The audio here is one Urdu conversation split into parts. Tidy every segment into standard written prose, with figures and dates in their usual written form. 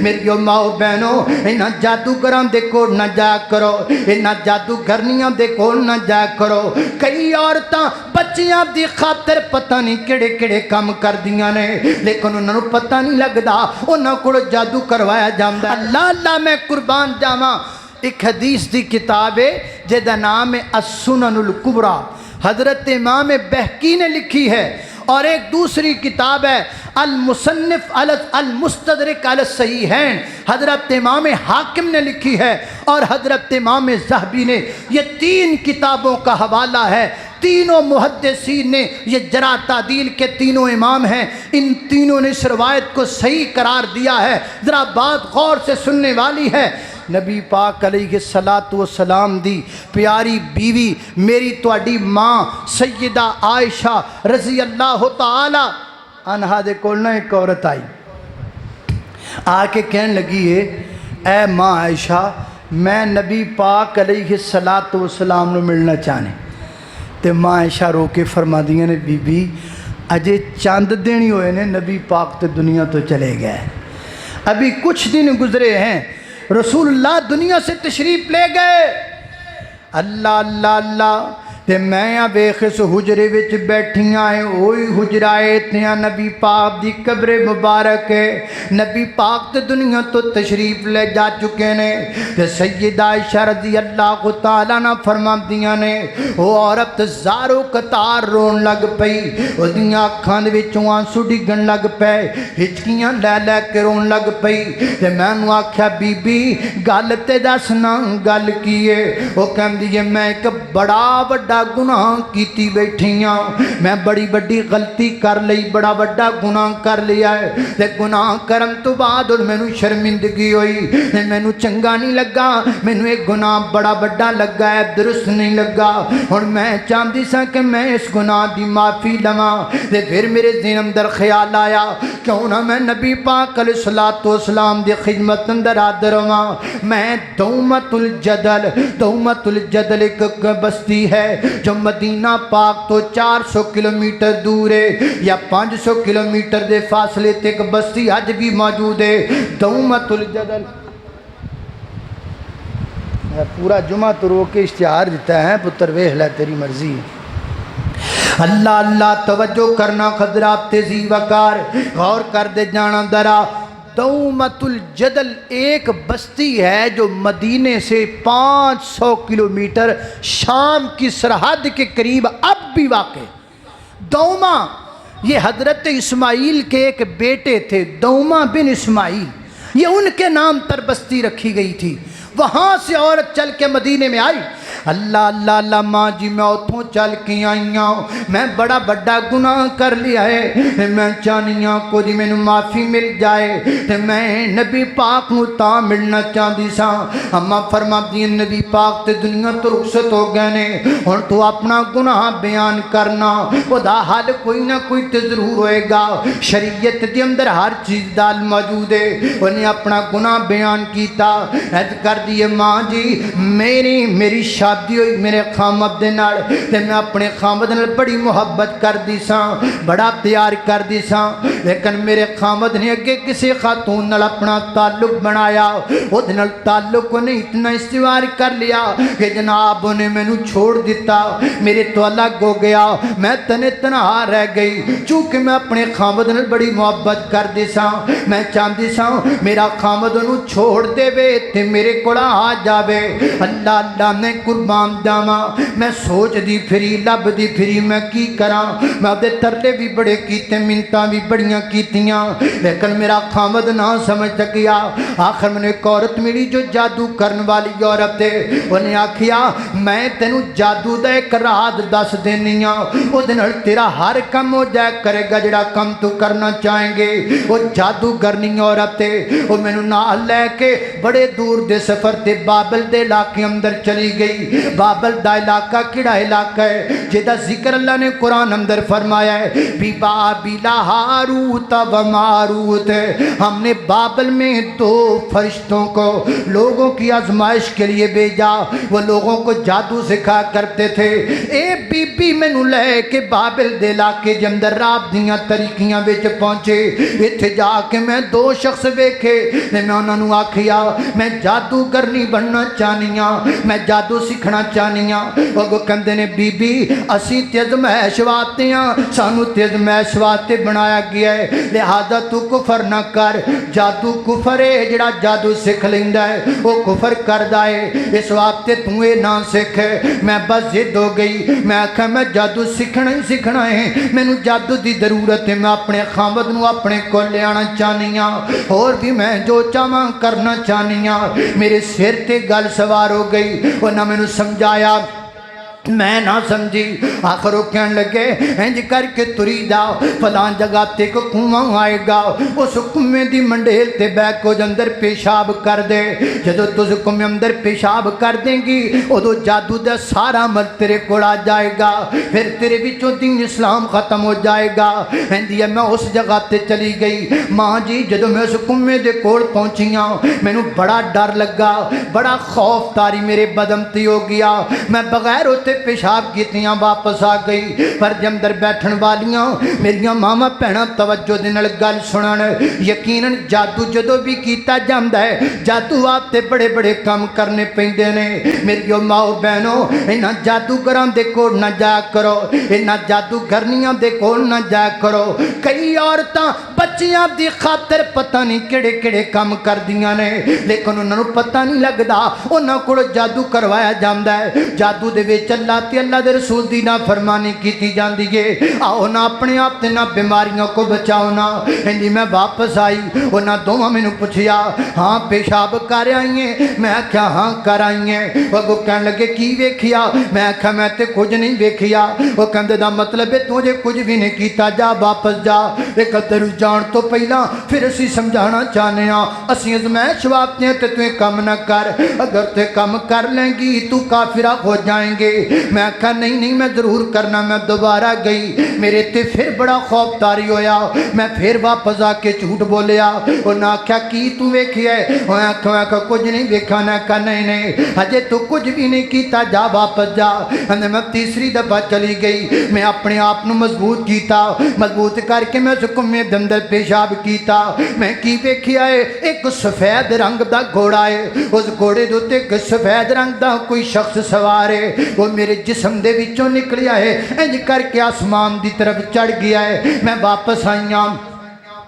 میری ماؤ بہنوں انہاں جادوگراں دے کول نہ جا کرو، انہاں جادوگرنیاں دے کول نہ جا کرو۔ کئی عورتاں بچیاں دی خاطر پتہ نہیں کیڑے کیڑے کام کر دیاں نے، لیکن انہاں نوں پتہ نہیں لگدا انہاں کول جادو کروایا جاندا۔ اللہ اللہ میں قربان جاواں، ایک حدیث دی کتاب ہے جہدا نام ہے السنن الکبریٰ، حضرت امام بہقی نے لکھی ہے، اور ایک دوسری کتاب ہے المصنف المستدرک علی الصحیحین، حضرت امام حاکم نے لکھی ہے، اور حضرت امام ذہبی نے۔ یہ تین کتابوں کا حوالہ ہے، تینوں محدثین نے، یہ جرح تعدیل کے تینوں امام ہیں، ان تینوں نے اس روایت کو صحیح قرار دیا ہے۔ ذرا بات غور سے سننے والی ہے۔ نبی پاک علیہ السلام دی پیاری بیوی میری تواڈی ماں سیدہ عائشہ رضی اللہ تعالی عنہا دے کول نہ ایک عورت آئی، آ کے کہنے لگی ہے اے ماں عائشہ میں نبی پاک علیہ السلام نو ملنا چاہنے۔ تے ماں عائشہ رو کے فرما دیاں نے بی بی اجے چند دن ہی ہوئے نے نبی پاک تے دنیا تو چلے گئے، ابھی کچھ دن گزرے ہیں، رسول اللہ دنیا سے تشریف لے گئے۔ اللہ اللہ اللہ تے میں ویکھ اس حجرے وچ بیٹھیاں ہیں، اوہی حجرہ اتنا نبی پاک دی قبر مبارک ہے، نبی پاک تے دنیا تو تشریف لے جا چکے نے۔ تے سیدہ عائشہ رضی اللہ تعالیٰ عنہ فرماندیاں نے وہ عورت زارو قطار رون لگ پئی، اودیاں اکھاں دے وچوں آنسو ڈگن لگ پئے، ہچکیاں لے لے کے رون لگ پئی۔ تے میں انہوں آکھیا بی بی گل تے دس نا گل کی ہے؟ وہ کہندی ہے میں ایک بڑا بڑا گناہ کیتی بیٹھیاں، میں بڑی بڑی غلطی کر لئی، بڑا بڑا گناہ کر لیا ہے، تے گناہ کرن تو بعد اور مینوں شرمندگی ہوئی، مینوں چنگا نہیں لگا، مینوں ایک گناہ بڑا بڑا لگا ہے، درست نہیں لگا، اور میں چاہتی سا کہ میں اس گناہ دی معافی لواں۔ تے پھر میرے ذہن اندر خیال آیا کیوں نہ میں نبی پاک علیہ السلام دی خدمت اندر حاضر ہواں۔ میں دومت الجدل ایک بستی ہے جو مدینہ پاک تو 400 کلومیٹر دور ہے، یا 500 کلومیٹر دے فاصلے تے ایک بستی آج بھی موجود ہے دومت الجدل۔ میں پورا جمعہ تو رو کے اشتہار دیتا ہے پتر ویکھ لے تیری مرضی۔ اللہ اللہ توجہ کرنا حضرات تیزی وقار غور کر دے جانا درا۔ دومت الجدل ایک بستی ہے جو مدینے سے 500 کلومیٹر شام کی سرحد کے قریب اب بھی واقع۔ دوما یہ حضرت اسماعیل کے ایک بیٹے تھے، دوما بن اسماعیل، یہ ان کے نام پر بستی رکھی گئی تھی۔ وہاں سے عورت چل کے مدینے میں آئی۔ اللہ اللہ اللہ ماں جی میں اتھوں چل کے آئیاں، میں بڑا بڑا گناہ کر لیا ہے، میں چاہنیاں کو جی میں معافی مل جائے، تے میں نبی پاک نو تاں ملنا چاہتی سا۔ اماں فرما دی نبی پاک تے دنیا تو رخصت ہو گئے نے، ہن تو اپنا گناہ بیان کرنا، وہ دا حال کوئی نہ کوئی تے ضرور ہوئے گا۔ شریعت دے اندر ہر چیز دال موجود ہے، انہیں اپنا گناہ بیان کیتا۔ عرض کر دیئے ماں جی میری شادی ہوئی میرے خامد دے نال، تے میں اپنے خامد نال بڑی محبت کر دی ساں، بڑا پیار کر دی ساں، لیکن میرے خامد نے اگے کسی خاتون نال اپنا تعلق بنایا، وہ دے نال تعلق نے اتنا استوار کر لیا کہ جناب نے میں نو چھوڑ دیتا، میرے تو الگ ہو گیا، میں تنہا رہ گئی۔ چونکہ میں اپنے خامد نال بڑی محبت کر دی ساں، میں چاہتی ساں میرا خامد نو چھوڑ دے وے تے میرے کوڑا آ جاوے۔ اللہ اللہ نے قربان جاواں، میں سوچ دی پھری لب دی پھری میں کی کراں، میں دے ترلے بھی بڑے کیتے، منتاں بھی بڑیاں کیتیاں، لیکن میرا خامد نہ سمجھ سکیا۔ آخر میں نے ایک عورت ملی جو جادو کرن والی عورت ہے، انہیں آکھیا میں تینوں جادو دا ایک راز دس دینیاں، او دے نال تیرا ہر کم ہو جائے کرے گا جڑا کم تو کرنا چاہیں گے۔ وہ جادو کرنی عورت ہے، وہ میں نوں نال لے کے بڑے دور دے سفر تے بابل دے علاقے اندر چلی گئی۔ بابل دا علاقہ کیڑا علاقہ ہے جدا ذکر اللہ نے قرآن اندر فرمایا ہے بی بابل ہاروت و ماروت، ہم نے بابل میں 2 فرشتوں کو لوگوں کی آزمائش کے لیے بھیجا، وہ لوگوں کو جادو سکھا کرتے تھے۔ اے بی بی میں نو لے کے بابل دے علاقے دے اندر رات دیاں طریقیاں وچ پہنچے، ایتھے جا کے میں دو شخص ویکھے تے میں انہاں نوں آکھیا میں جادوگر نہیں بننا چاہنی ہاں میں جادو سیکھنا چاہنی ہاں وہ کہندے نے بی بی اسی تے ازمائش واسطے ہاں سانو تے ازمائش واسطے بنایا گیا ہے لہذا تو کفر نہ کر جادو کفر ہے جڑا جادو سکھ لیندا ہے وہ کفر کردا ہے اس واسطے تو اے نہ سکھ میں بس ضد ہو گئی میں آکھا میں جادو سیکھنا ہی سیکھنا ہے مینوں جادو دی ضرورت ہے میں اپنے خامد نو اپنے کول لے آنا چاہنی ہاں اور بھی میں جو چاہواں کرنا چاہنی ہاں میرے سر تے گل سوار ہو گئی انہاں مینوں سمجھایا میں نہ سمجھی آخر وہ کہنے لگے انج کر کے تری دا فلان جگہ تے کو کنواں آئے گا اس کنویں دی منڈیل تے بیٹھ کو اندر پیشاب کر دے جدو تُس کنویں اندر پیشاب کر دیں گی ادو جادو دا سارا عمل تیرے کول آ جائے گا پھر تیرے وچوں دین اسلام ختم ہو جائے گا ہندی میں اس جگہ تے چلی گئی ماں جی جدو میں اس کنویں دے کول پہنچیاں مینوں بڑا ڈر لگا بڑا خوف تاری میرے بدن تے ہو گیا میں بغیر ہوتے پیشاب کیتیاں واپس آ گئی پر جب اندر بیٹھن والیاں میریاں ماما بہناں توجہ دے نال گل سنن یقیناً جادو جدو بھی کیتا جاندا ہے جادو آپ تے بڑے بڑے کام کرنے پیندے نے میری ماؤ بہنوں انہاں جادوگراں دے کول نہ جایا کرو انہاں جادوگرنیاں دے کول نہ جایا کرو کئی عورتاں بچیاں دی خاطر پتہ نہیں کیڑے کیڑے کام کردیاں نے لیکن انہاں نوں پتہ نہیں لگدا انہاں کول جادو کروایا جاندا ہے جادو دے وچ اللہ تے اللہ دے رسول دی نافرمانی کیتی جاندی ہے آؤ نہ اپنے آپ تے نہ بیماریوں کو بچاؤ نہ ہندی میں واپس آئی انہاں دوواں مینوں پوچھیا ہاں پیشاب کر آئی ہیں میں آکھیا ہاں کر آئی ہیں وہ کہن لگے کی ویکھیا میں آکھیا میں تے کچھ نہیں ویکھیا وہ کہندے دا مطلب ہے تو جے کچھ بھی نہیں کیتا جا واپس جا ایک تیرو جان تو پہلا پھر اسی سمجھانا چاہنے ہاں اسی ازمائش واسطے ہیں تے تو کم نہ کر اگر تے کم کر لیں گی تو کافرہ ہو جائیں گے میں کہا نہیں میں ضرور کرنا میں دوبارہ گئی میرے تے پھر بڑا خوف تاری ہویا میں پھر واپس آ کے جھوٹ بولیا اور نہ کیا کی تو ویکھیا ہے میں کہا کچھ نہیں ویکھا نہ کہا نہیں ہجے تو کچھ بھی نہیں کیتا جا واپس جا میں تیسری دفعہ چلی گئی میں اپنے آپ نو مضبوط کیتا مضبوط کر کے میں کنویں دے اندر پیشاب کیتا میں کی ویکھیا ہے ایک سفید رنگ دا گھوڑا ہے اس گھوڑے دے اوتے ایک سفید رنگ دا کوئی شخص سوار ہے وہ میرے جسم دے وچوں نکلیا ہے انج کر کے آسمان دی طرف چڑھ گیا ہے میں واپس آئیاں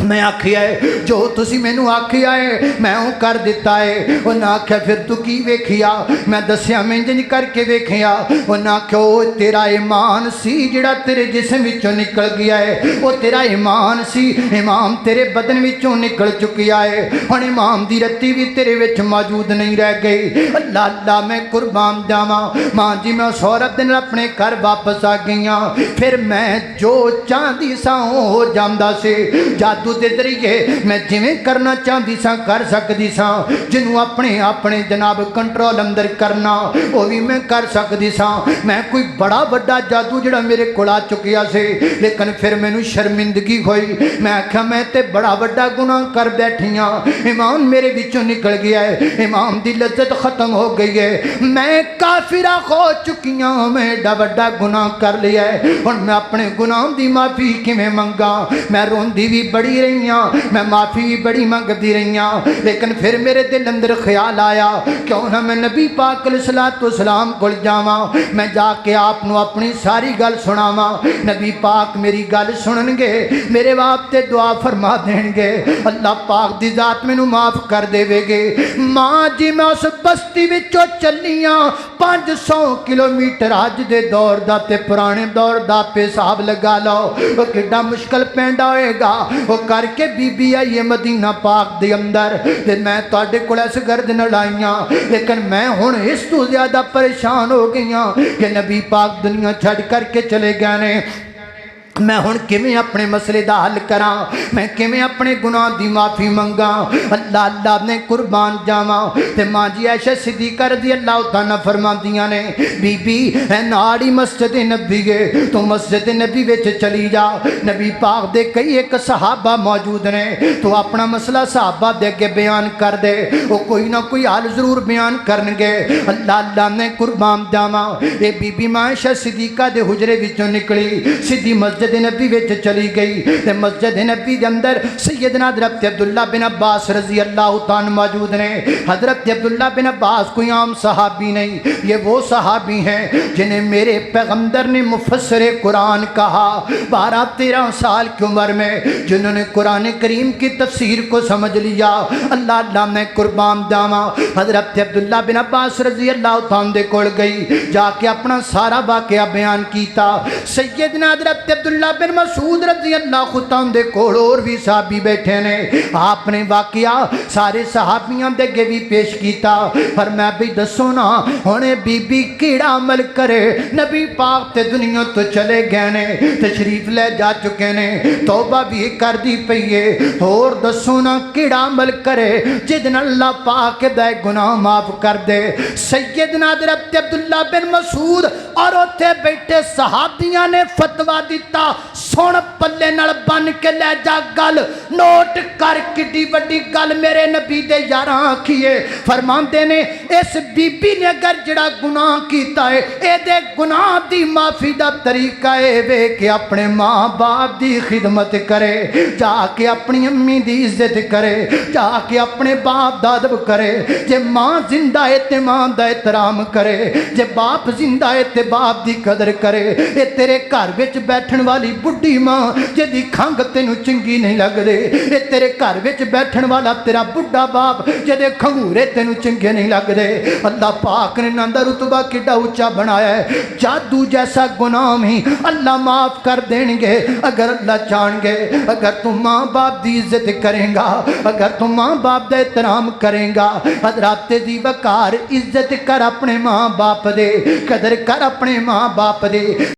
میں آکھیا ہے جو تسی مینوں آکھیا ہے میں او کر دیتا ہے انہاں آکھیا پھر تو کی ویکھیا میں دسیا میں انج کر کے ویکھیا انہاں آکھیا او تیرا ایمان سی جڑا تیرے جسم وچوں نکل گیا ہے او تیرا ایمان سی ایمان تیرے بدن وچوں نکل چکیا ہے ہن ایمان دی رتی بھی تیرے وچ موجود نہیں رہ گئی اللہ اللہ میں قربان جاواں ماں جی میں اس عورت دے اپنے گھر واپس آ گئیاں پھر میں جو چاہندی سا ہو جاندا سی جادو دے ذریعے میں جویں کرنا چاہندی سا کر سکدی سا جنوں اپنے جناب کنٹرول اندر کرنا وہ بھی میں کر سکدی سا میں کوئی بڑا بڑا جادو جڑا میرے کول آ چکیا سی لیکن پھر مینوں شرمندگی ہوئی میں آکھیا میں تے بڑا بڑا گناہ کر بیٹھیاں ایمان میرے وچوں نکل گیا ہے ایمان دی لذت ختم ہو گئی ہے میں کافرہ ہو چکیاں میں ایڈا بڑا گناہ کر لیا ہے ہن میں اپنے گناہ دی معافی کیویں منگا میں روندی بھی بڑی رہیاں میں معافی بھی بڑی منگدی رہیاں لیکن پھر میرے دل اندر خیال آیا کیوں نہ میں نبی پاک علیہ الصلوۃ والسلام کول جاواں میں جا کے آپ نو اپنی ساری گل سناواں نبی پاک میری گل سنن گے میرے واسطے دعا فرما دین گے اللہ پاک دی ذات مینوں معاف کر دے گے ماں جی میں اس بستی وچوں چلیاں 500 کلومیٹر اج دے دور دا تے پرانے دور دا پیساب لگا لو او کڈا مشکل پیندا ہوئے گا وہ کر کے بی بی آئی مدینہ پاک دے اندر تے میں تواڈے کول اس گرد نال آئیاں لیکن میں ہن اس تو زیادہ پریشان ہو گئیاں کہ نبی پاک دنیا چھڈ کر کے چلے گئے نے میں ہن کیویں اپنے مسئلے دا حل کراں میں کیویں اپنے گناہ دی معافی منگاں اللہ اللہ نے قربان جاواں تے ماں جی عائشہ صدیقہ رضی اللہ تعالیٰ فرماندیاں نے بی بی اے ناڑی مسجد نبی ہے تو مسجد نبی وچ چلی جا نبی پاک دے کئی ایک صحابہ موجود نے تو اپنا مسئلہ صحابہ دے کے بیان کر دے وہ کوئی نہ کوئی حال ضرور بیان کرنگے اللہ اللہ نے قربان جاواں اے بی بی عائشہ صدیقہ دے حجرے وچوں نکلی سیدھی مسجد مسجد نبی وچ چلی گئی تے مسجد نبی دے اندر سیدنا حضرت عبداللہ بن عباس رضی اللہ تعالیٰ موجود نے. حضرت عبداللہ بن عباس کوئی عام صحابی نہیں, یہ وہ صحابی ہیں جنہیں میرے پیغمبر نے مفسر قرآن کہا. 12-13 سال کی عمر میں جنہوں نے قرآن کریم کی تفسیر کو سمجھ لیا. اللہ اللہ میں قربان جاواں. حضرت عبداللہ بن عباس رضی اللہ تعالیٰ دے کول گئی, جا کے اپنا سارا واقعہ بیان کیتا. سیدنا حضرت عبداللہ بن مسعود رضی اللہ تعالیٰ دے کول اور بھی صحابی بیٹھے نے. آپ نے واقعہ سارے صحابیاں دے اگے بھی پیش کیتا. فرمایا بھی دسو نا ہونے بی بی کیڑا عمل کرے, نبی پاک تے دنیا تو چلے گئے نے, تشریف لے جا چکے نے, توبہ بھی کر دی پئیے, اور دسو نا کیڑا عمل کرے جدن اللہ پاک دے گناہ معاف کر دے. سیدنا حضرت عبداللہ بن مسعود اور اوتھے بیٹھے صحابیاں نے فتویٰ دیتا, سن پلے نال بن کے لے جا گل, نوٹ کر کڈی وڈی گل میرے نبی دے یاراں آکھیے. فرماندے نے اس بی بی نے اگر جڑا گناہ کیتا ہے اے دے گناہ دی معافی دا طریقہ اے وے کہ اپنے ماں باپ دی خدمت کرے, جا کے اپنی امی دی عزت کرے, جا کے اپنے باپ دا ادب کرے. جے ماں زندہ ہے تے ماں دا احترام کرے, جے باپ زندہ ہے تے باپ دی قدر کرے. اے تیرے گھر وچ بیٹھن والی بڈھی ماں جدی کھنگ تینوں چنگی نہیں لگ دے, اے تیرے گھر وچ بیٹھن والا تیرا بڈھا باپ جدے کھنگورے تینوں چنگے نہیں لگ دے. اللہ پاک نے نہ رتبہ کڈا اونچا بنایا ہے. جادو جیسا گناہ ہی اللہ معاف کر دیں گے اگر اللہ چاہیں گے. اگر تم ماں باپ دی عزت کریں گا, اگر تم ماں باپ دا احترام کریں گا, حضرات دی وقار عزت کر اپنے ماں باپ دے, قدر کر اپنے ماں باپ دے.